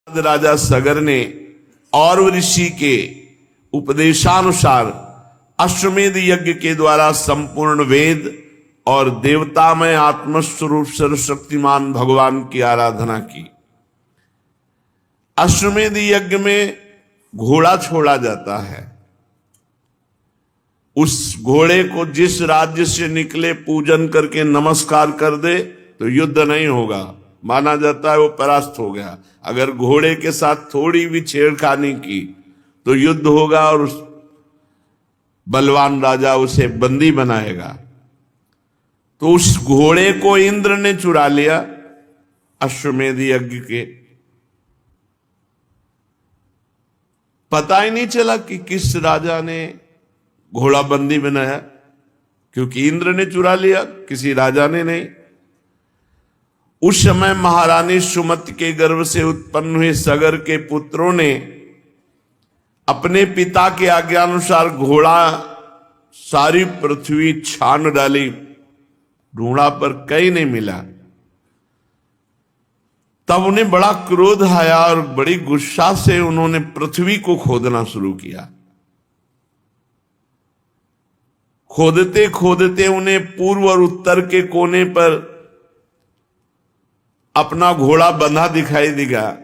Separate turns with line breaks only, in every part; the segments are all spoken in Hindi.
राजा सगर ने और ऋषि के उपदेशानुसार अश्वमेध यज्ञ के द्वारा संपूर्ण वेद और देवतामय आत्मस्वरूप सर्वशक्तिमान भगवान की आराधना की। अश्वमेध यज्ञ में घोड़ा छोड़ा जाता है। उस घोड़े को जिस राज्य से निकले पूजन करके नमस्कार कर दे तो युद्ध नहीं होगा, माना जाता है वो परास्त हो गया। अगर घोड़े के साथ थोड़ी भी छेड़खानी की तो युद्ध होगा और उस बलवान राजा उसे बंदी बनाएगा। तो उस घोड़े को इंद्र ने चुरा लिया अश्वमेध यज्ञ के। पता ही नहीं चला कि किस राजा ने घोड़ा बंदी बनाया, क्योंकि इंद्र ने चुरा लिया, किसी राजा ने नहीं। उस समय महारानी सुमति के गर्भ से उत्पन्न हुए सगर के पुत्रों ने अपने पिता के आज्ञानुसार घोड़ा सारी पृथ्वी छान डाली, ढूंढा पर कहीं नहीं मिला। तब उन्हें बड़ा क्रोध आया और बड़ी गुस्सा से उन्होंने पृथ्वी को खोदना शुरू किया। खोदते खोदते उन्हें पूर्व और उत्तर के कोने पर अपना घोड़ा बंधा दिखाई देगा,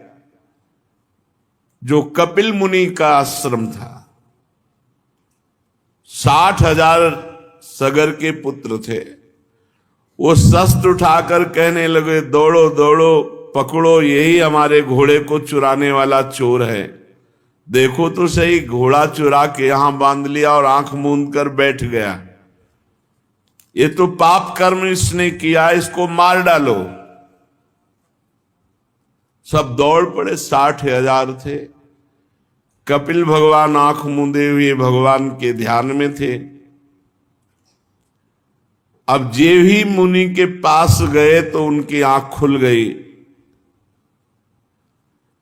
जो कपिल मुनि का आश्रम था। 60,000 सगर के पुत्र थे। वो शस्त्र उठाकर कहने लगे, दौड़ो दौड़ो, पकड़ो, यही हमारे घोड़े को चुराने वाला चोर है। देखो तो सही, घोड़ा चुरा के यहां बांध लिया और आंख मूंद कर बैठ गया। ये तो पाप कर्म इसने किया, इसको मार डालो। सब दौड़ पड़े, 60,000 थे। कपिल भगवान आंख मूंदे हुए भगवान के ध्यान में थे। अब जे भी मुनि के पास गए तो उनकी आंख खुल गई।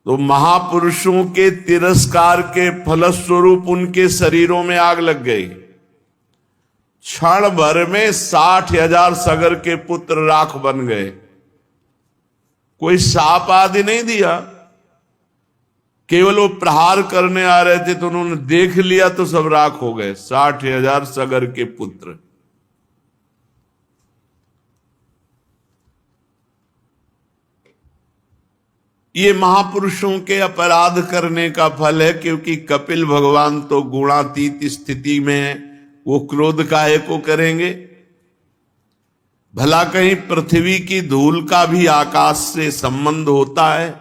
तो महापुरुषों के तिरस्कार के फलस्वरूप उनके शरीरों में आग लग गई। क्षण भर में 60,000 सगर के पुत्र राख बन गए। कोई साप आदि नहीं दिया, केवल वो प्रहार करने आ रहे थे तो उन्होंने देख लिया तो सब राख हो गए। 60,000 सगर के पुत्र। ये महापुरुषों के अपराध करने का फल है, क्योंकि कपिल भगवान तो गुणातीत स्थिति में है, वो क्रोध काहे को करेंगे। भला कहीं पृथ्वी की धूल का भी आकाश से संबंध होता है?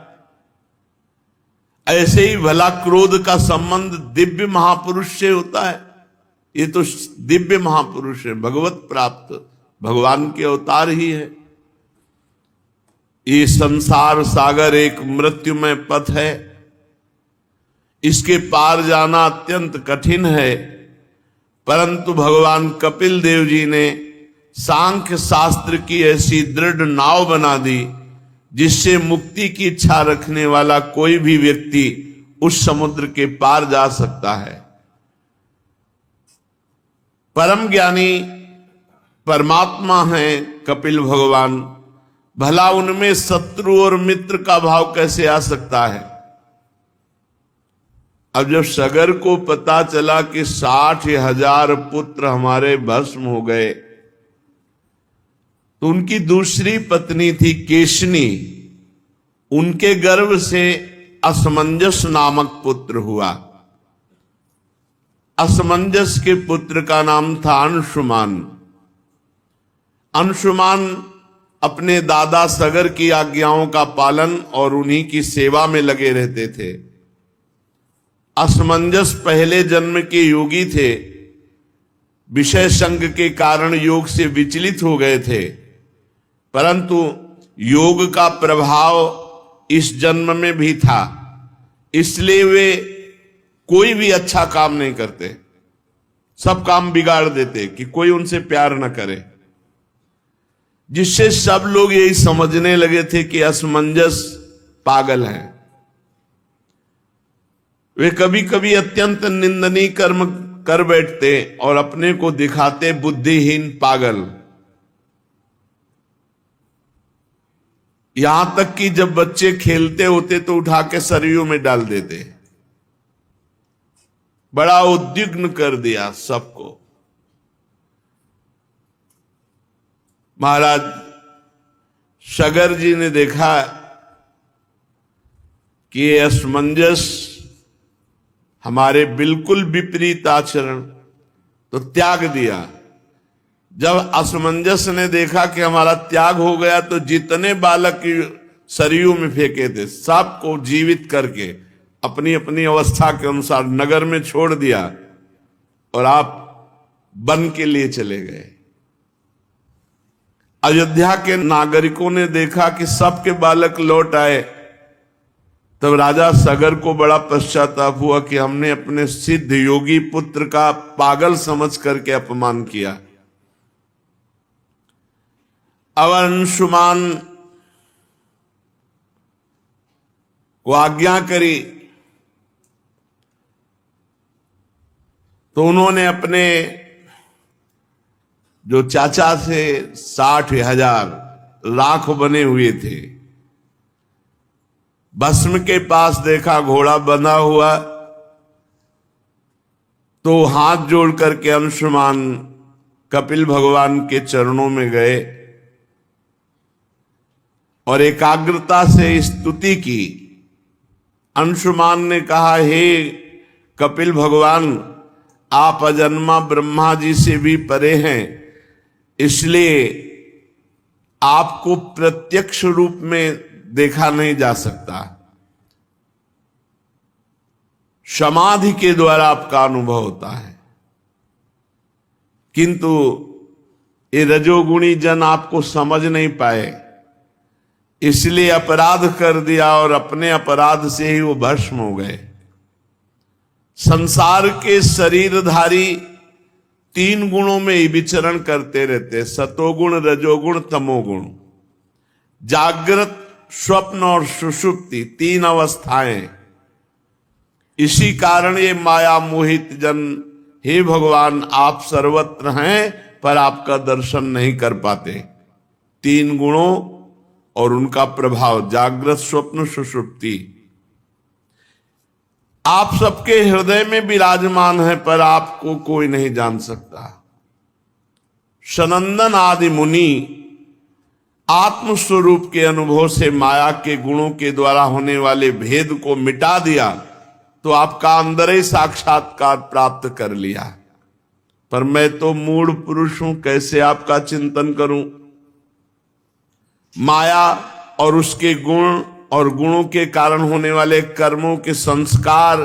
ऐसे ही भला क्रोध का संबंध दिव्य महापुरुष से होता है? ये तो दिव्य महापुरुष है, भगवत प्राप्त भगवान के अवतार ही है। ये संसार सागर एक मृत्युमय पथ है, इसके पार जाना अत्यंत कठिन है। परंतु भगवान कपिल देव जी ने सांख्य शास्त्र की ऐसी दृढ़ नाव बना दी, जिससे मुक्ति की इच्छा रखने वाला कोई भी व्यक्ति उस समुद्र के पार जा सकता है। परम ज्ञानी परमात्मा हैं कपिल भगवान। भला उनमें शत्रु और मित्र का भाव कैसे आ सकता है? अब जब सगर को पता चला कि 60,000 पुत्र हमारे भस्म हो गए, तो उनकी दूसरी पत्नी थी केशनी, उनके गर्भ से असमंजस नामक पुत्र हुआ। असमंजस के पुत्र का नाम था अंशुमान। अंशुमान अपने दादा सगर की आज्ञाओं का पालन और उन्हीं की सेवा में लगे रहते थे। असमंजस पहले जन्म के योगी थे, विषय संग के कारण योग से विचलित हो गए थे, परंतु योग का प्रभाव इस जन्म में भी था, इसलिए वे कोई भी अच्छा काम नहीं करते, सब काम बिगाड़ देते कि कोई उनसे प्यार न करे। जिससे सब लोग यही समझने लगे थे कि असमंजस पागल हैं। वे कभी कभी अत्यंत निंदनीय कर्म कर बैठते और अपने को दिखाते बुद्धिहीन पागल। यहां तक कि जब बच्चे खेलते होते तो उठा के सरयू में डाल देते। बड़ा उद्विग्न कर दिया सबको। महाराज सगर जी ने देखा कि ये असमंजस हमारे बिल्कुल विपरीत आचरण, तो त्याग दिया। जब असमंजस ने देखा कि हमारा त्याग हो गया तो जितने बालक सरयू में फेंके थे सबको जीवित करके अपनी अपनी अवस्था के अनुसार नगर में छोड़ दिया और आप वन के लिए चले गए। अयोध्या के नागरिकों ने देखा कि सबके बालक लौट आए, तब राजा सगर को बड़ा पश्चाताप हुआ कि हमने अपने सिद्ध योगी पुत्र का पागल समझ करके अपमान किया। अब अंशुमान को आज्ञा करी तो उन्होंने अपने जो चाचा से 60,000 लाख बने हुए थे, भस्म के पास देखा घोड़ा बंधा हुआ, तो हाथ जोड़ करके अंशुमान कपिल भगवान के चरणों में गए और एकाग्रता से स्तुति की। अंशुमान ने कहा, हे कपिल भगवान, आप अजन्मा ब्रह्मा जी से भी परे हैं, इसलिए आपको प्रत्यक्ष रूप में देखा नहीं जा सकता, समाधि के द्वारा आपका अनुभव होता है, किंतु ये रजोगुणी जन आपको समझ नहीं पाए, इसलिए अपराध कर दिया और अपने अपराध से ही वो भस्म हो गए। संसार के शरीरधारी 3 गुणों में ही विचरण करते रहते, सतोगुण, रजोगुण, तमोगुण। जागृत, स्वप्न और सुषुप्ति 3 अवस्थाएं। इसी कारण ये माया मोहित जन, हे भगवान आप सर्वत्र हैं पर आपका दर्शन नहीं कर पाते। 3 गुणों और उनका प्रभाव, जागृत, स्वप्न, सुषुप्ति, आप सबके हृदय में विराजमान है पर आपको कोई नहीं जान सकता। सनंदन आदि मुनि आत्मस्वरूप के अनुभव से माया के गुणों के द्वारा होने वाले भेद को मिटा दिया तो आपका अंदर ही साक्षात्कार प्राप्त कर लिया। पर मैं तो मूढ़ पुरुष हूं, कैसे आपका चिंतन करूं। माया और उसके गुण और गुणों के कारण होने वाले कर्मों के संस्कार,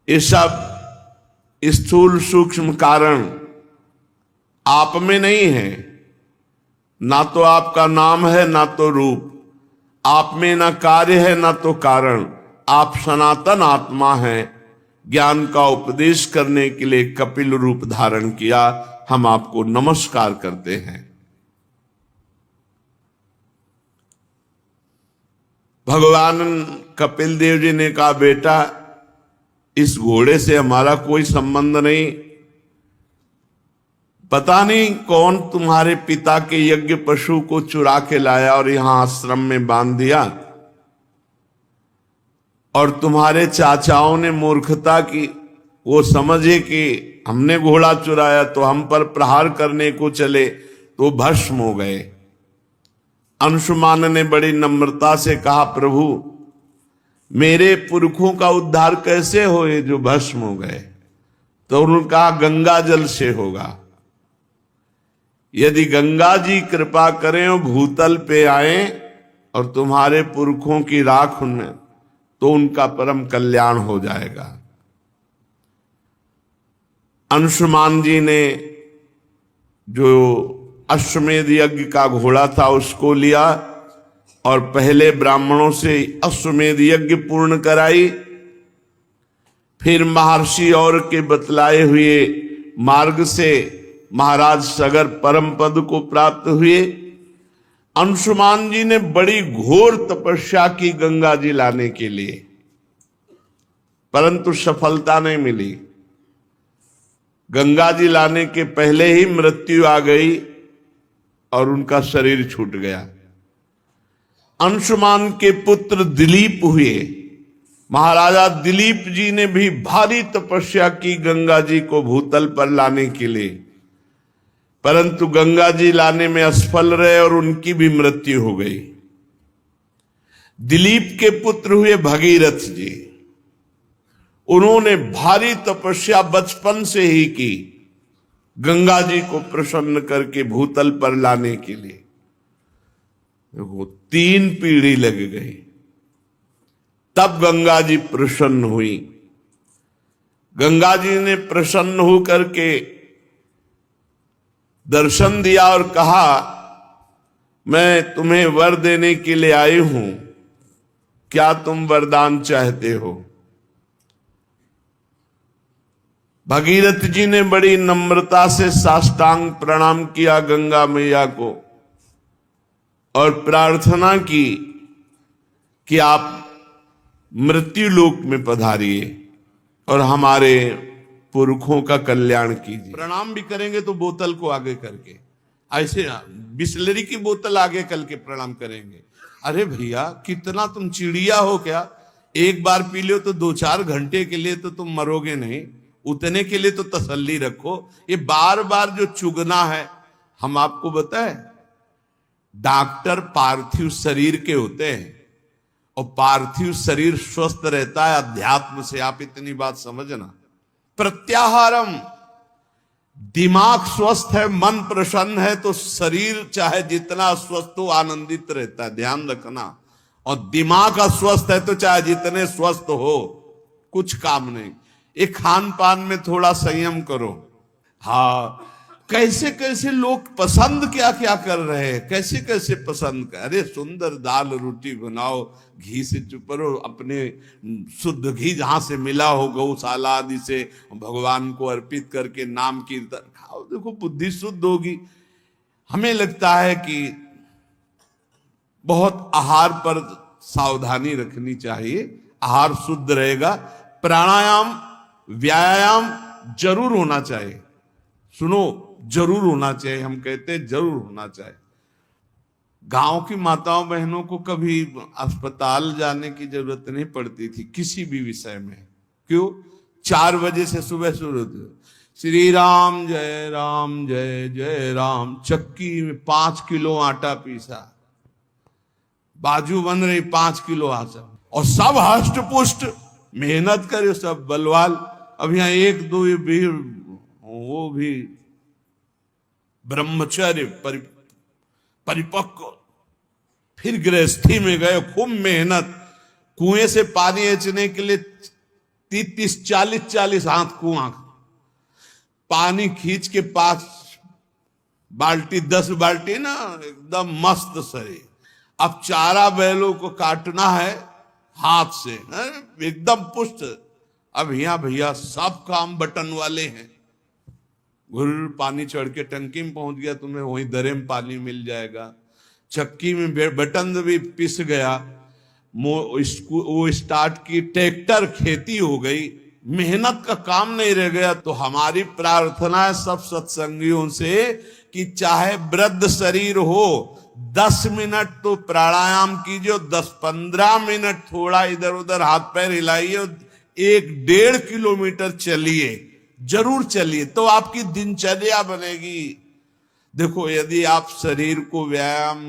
ये सब स्थूल सूक्ष्म कारण आप में नहीं है। ना तो आपका नाम है ना तो रूप, आप में ना कार्य है ना तो कारण, आप सनातन आत्मा हैं। ज्ञान का उपदेश करने के लिए कपिल रूप धारण किया, हम आपको नमस्कार करते हैं। भगवान कपिल देव जी ने कहा, बेटा इस घोड़े से हमारा कोई संबंध नहीं, पता नहीं कौन तुम्हारे पिता के यज्ञ पशु को चुरा के लाया और यहां आश्रम में बांध दिया, और तुम्हारे चाचाओं ने मूर्खता की, वो समझे कि हमने घोड़ा चुराया तो हम पर प्रहार करने को चले तो भस्म हो गए। अंशुमान ने बड़ी नम्रता से कहा, प्रभु मेरे पुरखों का उद्धार कैसे होए जो भस्म हो गए। तो उन्होंने कहा, गंगा जल से होगा। यदि गंगा जी कृपा करें और भूतल पे आए और तुम्हारे पुरखों की राख उनमें, तो उनका परम कल्याण हो जाएगा। अंशुमान जी ने जो अश्वमेध यज्ञ का घोड़ा था उसको लिया और पहले ब्राह्मणों से अश्वमेध यज्ञ पूर्ण कराई, फिर महर्षि और के बतलाए हुए मार्ग से महाराज सगर परम पद को प्राप्त हुए। अंशुमान जी ने बड़ी घोर तपस्या की गंगा जी लाने के लिए, परंतु सफलता नहीं मिली। गंगा जी लाने के पहले ही मृत्यु आ गई और उनका शरीर छूट गया। अंशुमान के पुत्र दिलीप हुए। महाराजा दिलीप जी ने भी भारी तपस्या की गंगा जी को भूतल पर लाने के लिए, परंतु गंगा जी लाने में असफल रहे और उनकी भी मृत्यु हो गई। दिलीप के पुत्र हुए भगीरथ जी। उन्होंने भारी तपस्या बचपन से ही की गंगा जी को प्रसन्न करके भूतल पर लाने के लिए। वो 3 पीढ़ी लग गई, तब गंगा जी प्रसन्न हुई। गंगा जी ने प्रसन्न होकर के दर्शन दिया और कहा, मैं तुम्हें वर देने के लिए आई हूं, क्या तुम वरदान चाहते हो? भगीरथ जी ने बड़ी नम्रता से साष्टांग प्रणाम किया गंगा मैया को और प्रार्थना की कि आप मृत्यु लोक में पधारिए और हमारे पुरखों का कल्याण कीजिए। प्रणाम भी करेंगे तो बोतल को आगे करके, ऐसे बिस्लरी की बोतल आगे करके प्रणाम करेंगे। अरे भैया, कितना तुम चिड़िया हो क्या? एक बार पी लो तो 2-4 घंटे के लिए तो तुम मरोगे नहीं, उतने के लिए तो तसल्ली रखो। ये बार बार जो चुगना है, हम आपको बताएं, डॉक्टर पार्थिव शरीर के होते हैं और पार्थिव शरीर स्वस्थ रहता है अध्यात्म से। आप इतनी बात समझना। प्रत्याहारम, दिमाग स्वस्थ है, मन प्रसन्न है तो शरीर चाहे जितना स्वस्थ हो आनंदित रहता है, ध्यान रखना। और दिमाग अस्वस्थ है तो चाहे जितने स्वस्थ हो कुछ काम नहीं। एक खान पान में थोड़ा संयम करो। हाँ, कैसे कैसे लोग पसंद क्या क्या कर रहे हैं, कैसे कैसे पसंद कर। अरे सुंदर दाल रोटी बनाओ, घी से चुपरो, अपने शुद्ध घी जहां से मिला हो गौशाला आदि से भगवान को अर्पित करके नाम कीर्तन खाओ, देखो बुद्धि शुद्ध होगी। हमें लगता है कि बहुत आहार पर सावधानी रखनी चाहिए, आहार शुद्ध रहेगा। प्राणायाम व्यायाम जरूर होना चाहिए। सुनो, जरूर होना चाहिए, हम कहते हैं जरूर होना चाहिए। गांव की माताओं बहनों को कभी अस्पताल जाने की जरूरत नहीं पड़ती थी किसी भी विषय में। क्यों? 4 बजे से सुबह शुरू होती, श्री राम जय जय राम। चक्की में 5 किलो आटा पीसा, बाजू बन रही 5 किलो आटा, और सब हष्ट पुष्ट मेहनत करे, सब बलवाल। अब यहाँ 1-2 भी, वो भी ब्रह्मचर्य परिपक्व, फिर गृहस्थी में गए, खूब मेहनत। कुएं से पानी खींचने के लिए 30-40 हाथ कुआं, पानी खींच के 5 बाल्टी 10 बाल्टी ना, एकदम मस्त शरीर। अब चारा बैलों को काटना है हाथ से, एकदम पुष्ट। अब यहाँ भैया सब काम बटन वाले हैं। घुर पानी चढ़ के टंकी में पहुंच गया, तुम्हें वहीं दरे में पानी मिल जाएगा। चक्की में बटन भी पिस गया, वो स्टार्ट की, ट्रैक्टर खेती हो गई, मेहनत का काम नहीं रह गया। तो हमारी प्रार्थना है सब सत्संगियों से कि चाहे वृद्ध शरीर हो, 10 मिनट तो प्राणायाम कीजिए, 10-15 मिनट थोड़ा इधर उधर हाथ पैर हिलाइए, 1-1.5 किलोमीटर चलिए, जरूर चलिए, तो आपकी दिनचर्या बनेगी। देखो, यदि आप शरीर को व्यायाम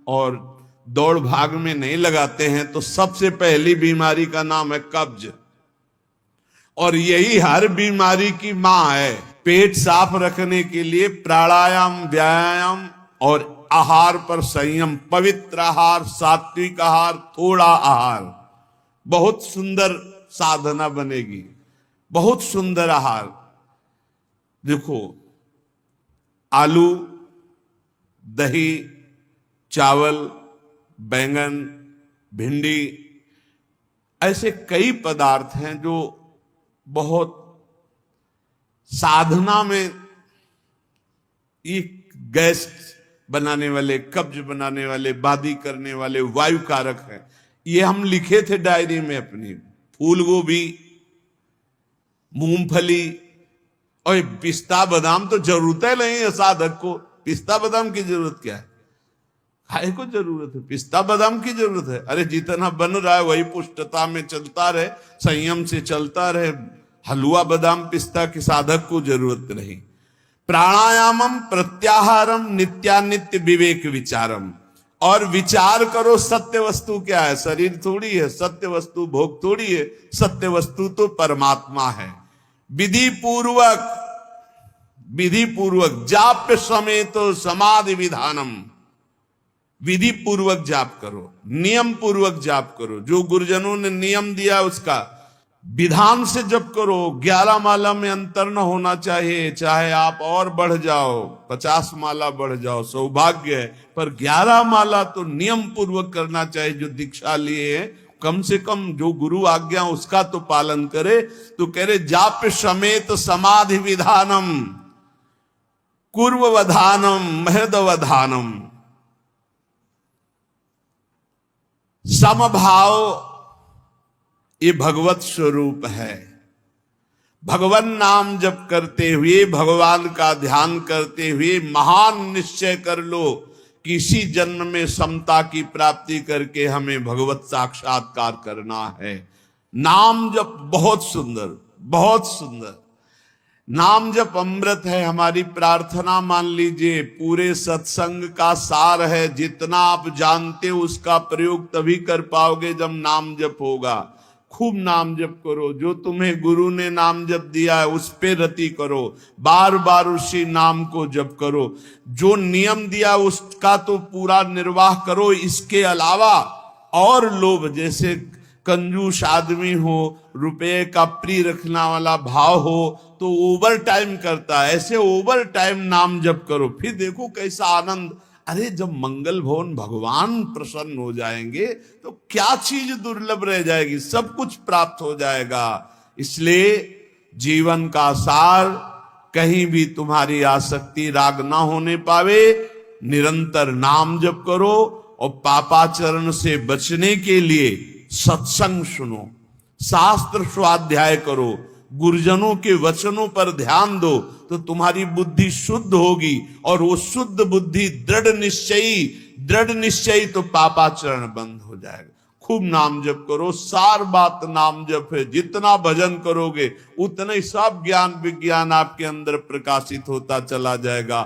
और दौड़ भाग में नहीं लगाते हैं तो सबसे पहली बीमारी का नाम है कब्ज, और यही हर बीमारी की मां है। पेट साफ रखने के लिए प्राणायाम, व्यायाम और आहार पर संयम, पवित्र आहार, सात्विक आहार, थोड़ा आहार, बहुत सुंदर साधना बनेगी, बहुत सुंदर आहार। देखो, आलू, दही, चावल, बैंगन, भिंडी, ऐसे कई पदार्थ हैं जो बहुत साधना में ये गैस बनाने वाले, कब्ज बनाने वाले, बादी करने वाले, वायु कारक हैं। ये हम लिखे थे डायरी में अपनी। फूल गोभी, मूंगफली और पिस्ता बादाम तो जरूरत है नहीं है साधक को। पिस्ता बादाम की जरूरत क्या है? काय को जरूरत है, पिस्ता बादाम की जरूरत है? अरे जितना बन रहा है वही पुष्टता में चलता रहे, संयम से चलता रहे। हलवा बादाम पिस्ता की साधक को जरूरत नहीं। प्राणायामम प्रत्याहारम नित्यानित्य विवेक विचारम। और विचार करो, सत्य वस्तु क्या है? शरीर थोड़ी है, सत्य वस्तु भोग थोड़ी है, सत्य वस्तु तो परमात्मा है। विधि पूर्वक जाप्य समेत समाधि विधानम। विधि पूर्वक जाप करो, नियम पूर्वक जाप करो, जो गुरुजनों ने नियम दिया उसका विधान से जप करो। 11 माला में अंतर न होना चाहिए, चाहे आप और बढ़ जाओ, 50 माला बढ़ जाओ, सौभाग्य है, पर 11 माला तो नियम पूर्वक करना चाहिए। जो दीक्षा लिए हैं कम से कम जो गुरु आज्ञा उसका तो पालन करे। तो कह रहे जाप समेत समाधि विधानम कुर्ववधानम महदवधानम। समभाव ये भगवत स्वरूप है। भगवान नाम जप करते हुए, भगवान का ध्यान करते हुए महान निश्चय कर लो कि इसी जन्म में समता की प्राप्ति करके हमें भगवत साक्षात्कार करना है। नाम जप बहुत सुंदर, बहुत सुंदर। नाम जप अमृत है। हमारी प्रार्थना मान लीजिए पूरे सत्संग का सार है। जितना आप जानते हो उसका प्रयोग तभी कर पाओगे जब नाम जप होगा। खूब नाम जप करो, जो तुम्हें गुरु ने नाम जप दिया है उस पे रति करो, बार बार उसी नाम को जप करो। जो नियम दिया उसका तो पूरा निर्वाह करो। इसके अलावा और लोभ, जैसे कंजूस आदमी हो, रुपये का प्रिय रखना वाला भाव हो तो ओवर टाइम करता है, ऐसे ओवर टाइम नाम जप करो, फिर देखो कैसा आनंद। अरे जब मंगल भवन भगवान प्रसन्न हो जाएंगे तो क्या चीज दुर्लभ रह जाएगी, सब कुछ प्राप्त हो जाएगा। इसलिए जीवन का सार, कहीं भी तुम्हारी आसक्ति राग ना होने पावे, निरंतर नाम जप करो। और पापाचरण से बचने के लिए सत्संग सुनो, शास्त्र स्वाध्याय करो, गुरुजनों के वचनों पर ध्यान दो, तो तुम्हारी बुद्धि शुद्ध होगी। और वो शुद्ध बुद्धि दृढ़ निश्चयी तो पापाचरण बंद हो जाएगा। खूब नाम जप करो, सार बात नाम जप है। जितना भजन करोगे उतना ही सब ज्ञान विज्ञान आपके अंदर प्रकाशित होता चला जाएगा।